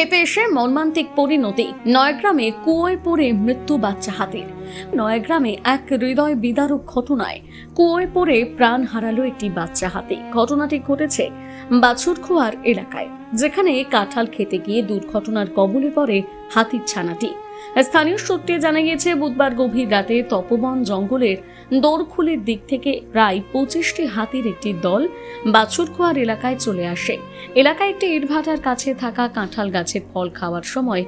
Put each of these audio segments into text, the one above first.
খেতে এসে মর্মান্তিক পরিণতি। নয়াগ্রামে কুয়োয় পড়ে মৃত্যু বাচ্চা হাতির। নয়াগ্রামে এক হৃদয় বিদারক ঘটনায় কুয়োয় পড়ে প্রাণ হারালো একটি বাচ্চা হাতি। ঘটনাটি ঘটেছে বাছুরখোয়ার এলাকায়, যেখানে কাঁঠাল খেতে গিয়ে দুর্ঘটনার কবলে পড়ে হাতির ছানাটি। স্থানীয় সূত্রে জানা গিয়েছে, বুধবার গভীর রাতে তপবন জঙ্গলের দোরখুলের দিক থেকে প্রায় 25টি হাতির একটি দল বাছুরখোয়ার এলাকায় চলে আসে। এলাকায় একটি ইটভাটার কাছে থাকা কাঁঠাল গাছের ফল খাওয়ার সময়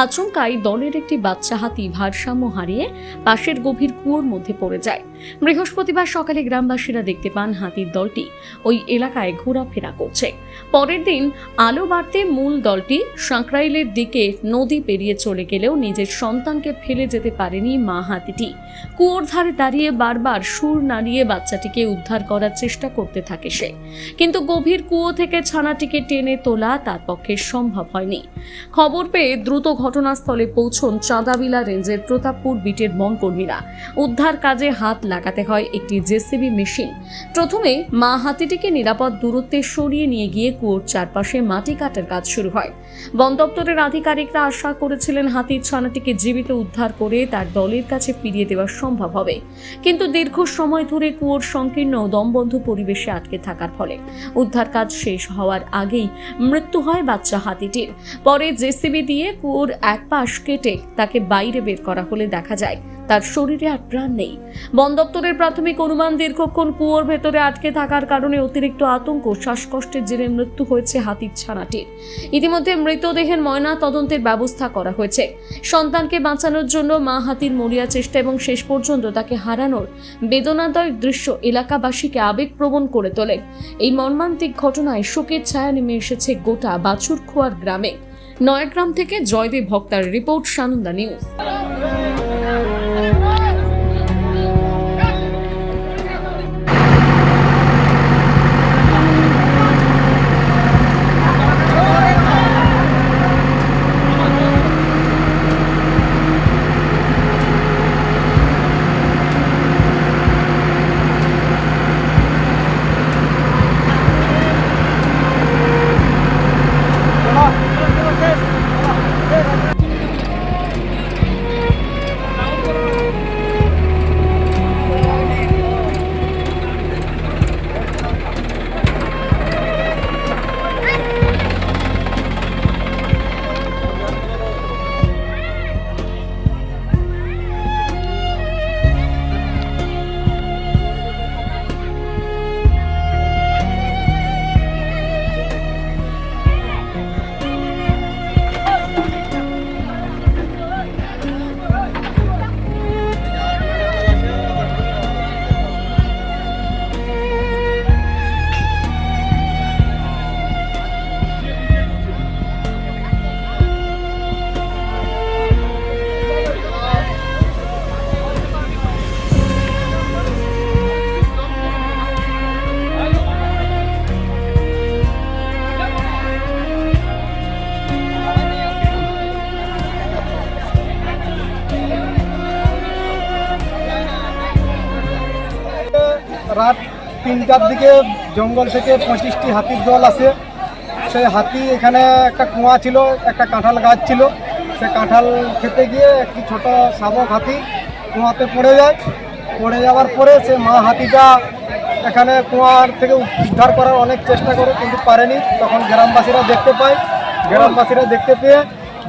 আচমকাই দলের একটি বাচ্চা হাতি ভারসাম্য হারিয়ে পাশের গভীর কুয়োর মধ্যে পড়ে যায়। বৃহস্পতিবার সকালে গ্রামবাসীরা দেখতে পান হাতির দলটি ওই এলাকায় ঘোরাফেরা করছে। পরের দিন আলো বাড়তে মূল দলটি সাঁকরাইলের দিকে নদী পেরিয়ে চলে গেলেও নিজের সন্তানকে ফেলে যেতে পারেনি মা হাতিটি। কুয়োর ধারে দাঁড়িয়ে বারবার সুর নাড়িয়ে বাচ্চাটিকে উদ্ধার করার চেষ্টা করতে থাকে সে, কিন্তু গভীর কুয়ো থেকে ছানাটিকে টেনে তোলা তার পক্ষে সম্ভব হয়নি। খবর পেয়ে দ্রুত ঘটনাস্থলে পৌঁছন চাঁদাবিলা রেঞ্জের প্রতাপপুর বিটের বনকর্মীরা। উদ্ধার কাজে হাত লাগাতে হয় একটি জেসিবি মেশিন। প্রথমে মা হাতিটিকে নিরাপদ দূরত্বে সরিয়ে নিয়ে গিয়ে কুয়োর চারপাশে মাটি কাটার কাজ শুরু হয়। বন দপ্তরের আধিকারিকরা আশা করেছিলেন হাতির ছানাটিকে জীবিত উদ্ধার করে তার দলের কাছে ফিরিয়ে দেওয়া সম্ভব হবে, কিন্তু দীর্ঘ সময় ধরে কুয়োর সংকীর্ণ দমবন্ধ পরিবেশে আটকে থাকার ফলে উদ্ধার কাজ শেষ হওয়ার আগেই মৃত্যু হয় বাচ্চা হাতিটির। পরে জেসিবি দিয়ে কুয়োর এক পাশ কেটে তাকে বাইরে বের করা হলে দেখা যায় তার শরীরে আর প্রাণ নেই। বন দপ্তরের প্রাথমিক অনুমান, দীর্ঘক্ষণ কুয়োর ভেতরে আটকে থাকার কারণে অতিরিক্ত আতঙ্ক, শ্বাসকষ্টের জেরে মৃত্যু হয়েছে হাতির ছানাটির। ইতিমধ্যে মৃতদেহের ময়না তদন্তের ব্যবস্থা করা হয়েছে। সন্তানকে বাঁচানোর জন্য মা হাতির মরিয়া চেষ্টা এবং শেষ পর্যন্ত তাকে হারানোর বেদনাদায়ক দৃশ্য এলাকাবাসীকে আবেগপ্রবণ করে তোলে। এই মর্মান্তিক ঘটনায় শোকের ছায়া নেমে এসেছে গোটা বাছুরখোয়ার গ্রামে। নয়াগ্রাম থেকে জয়দেব ভক্তার রিপোর্ট, সানন্দা নিউজ। রাত 3টার দিকে জঙ্গল থেকে 25টি হাতির দল আসে। সেই হাতি এখানে একটা কুয়া ছিল, একটা কাঁঠাল গাছ ছিল। সে কাঁঠাল খেতে গিয়ে একটি ছোট শাবক হাতি কুয়াতে পড়ে যায়। পড়ে যাওয়ার পরে সে মা হাতিটা এখানে কুয়ার থেকে উদ্ধার করার অনেক চেষ্টা করে, কিন্তু পারেনি। তখন গ্রামবাসীরা দেখতে পায়। গ্রামবাসীরা দেখতে পেয়ে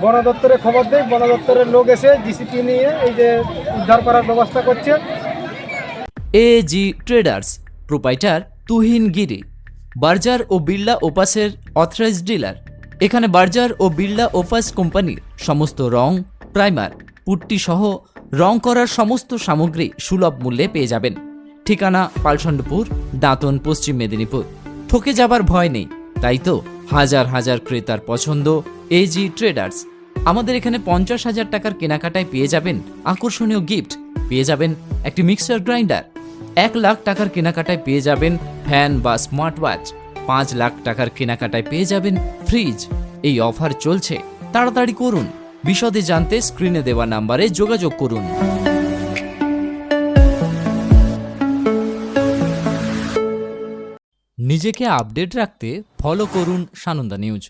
বন দপ্তরে খবর দেয়। বন দপ্তরের লোক এসে জিসিপি নিয়ে এই যে উদ্ধার করার ব্যবস্থা করছে। এজি ট্রেডার্স, প্রোপাইটার তুহিন গিরি, বার্জার ও বিড়লা ওপাসের অথরাইজড ডিলার। এখানে বার্জার ও বিড়লা ওপাস কোম্পানির সমস্ত রং, প্রাইমার, পুট্টি সহ রং করার সমস্ত সামগ্রী সুলভ মূল্যে পেয়ে যাবেন। ঠিকানা পালসন্ডপুর, দাঁতন, পশ্চিম মেদিনীপুর। ঠকে যাবার ভয় নেই, তাই তো হাজার হাজার ক্রেতার পছন্দ এজি ট্রেডার্স। আমাদের এখানে 50,000 টাকার কেনাকাটায় পেয়ে যাবেন আকর্ষণীয় গিফট, পেয়ে যাবেন একটি মিক্সার গ্রাইন্ডার। 1 লাখ টাকার কেনাকাটায় পেয়ে যাবেন ফ্যান বা স্মার্ট ওয়াচ। 5 লাখ টাকার কেনাকাটায় পেয়ে যাবেন ফ্রিজ। এই অফার চলছে, তাড়াতাড়ি করুন। বিশদে জানতে স্ক্রিনে দেওয়া নাম্বারে যোগাযোগ করুন। নিজেকে আপডেট রাখতে ফলো করুন সানন্দা নিউজ।